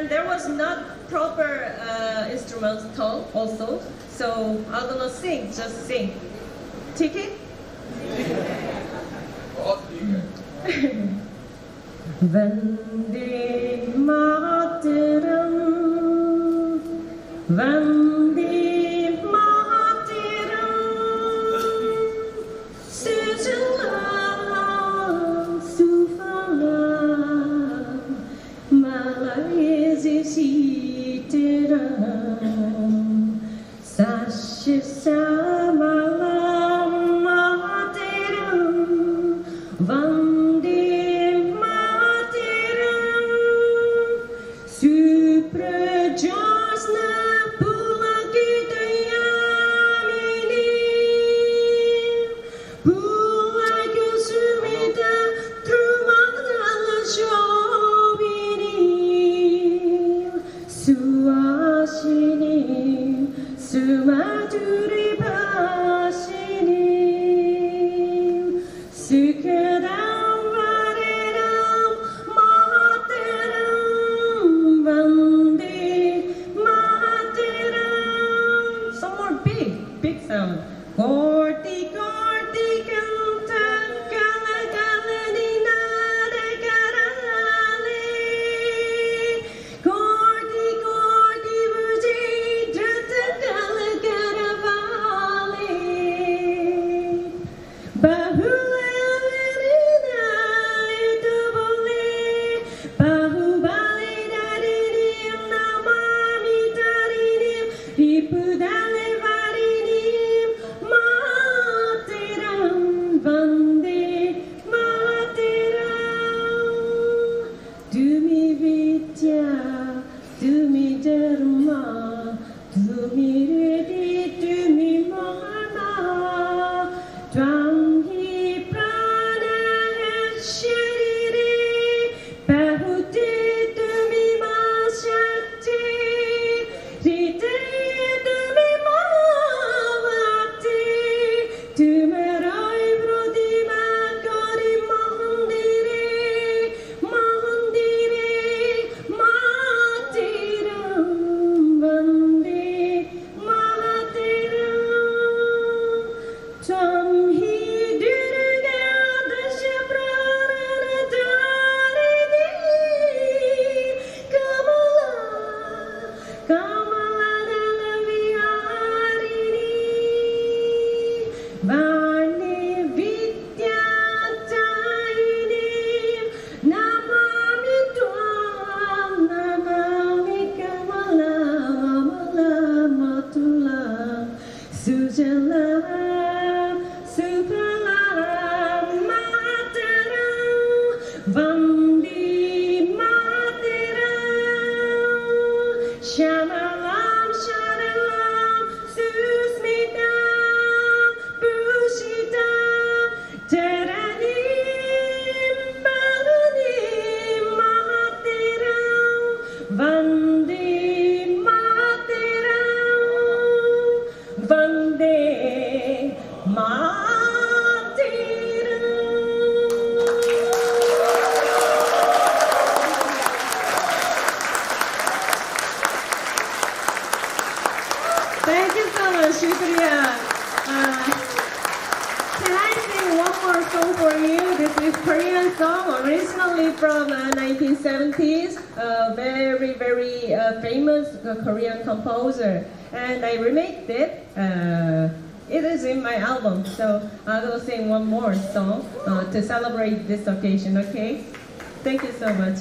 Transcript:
And there was not proper instrumental also. So I'm gonna sing, just sing. Take it? Vande Maataram, Vande Maataram, Sujalam, Sufalam, Malaysia Sitaram, Sashasamalam Maataram, Vande Suprajasna Pulakitayamini Pulakusumita Trumadala Shobini Suashini Sumaduri Bashini Sukadam Vareram Maataram Vande Maataram. Some more big sound. Korti korti kanta kala kala ninada karale. Korti korti buji drata kala karavale. Bahula verina itubole. Bahubale darinim namami darinim. Ripudale varinim Maataram. Vande Maataram. Dumi vidya, dumi dharma, dumi redi, dumi mahana. Tvam hi prana sharire, bahuti dumi ma shakti, rite dumi ma vakti, tumarai pradima kari mandire, mandire, Maataram. Vande Maataram. Tvam hi durga dasha prana dharini, Kamala, Kamala Viharini, Vani Vidyatayini, Namami Tvam, Namami Kamala, Amala Matula, Sujala, Supalam Maataram, Vande Maataram, Shamalam Shadalam, Susmitam, Bhushitam, Taranim, Balanim Maataram, Vande Maataram, Vande Maataram. Thank you so much, Shukriya. Can I sing one more song for you? This is Korean song, originally from 1970s. Very, very famous Korean composer. And I remixed it. It is in my album. So I will sing one more song to celebrate this occasion, okay? Thank you so much.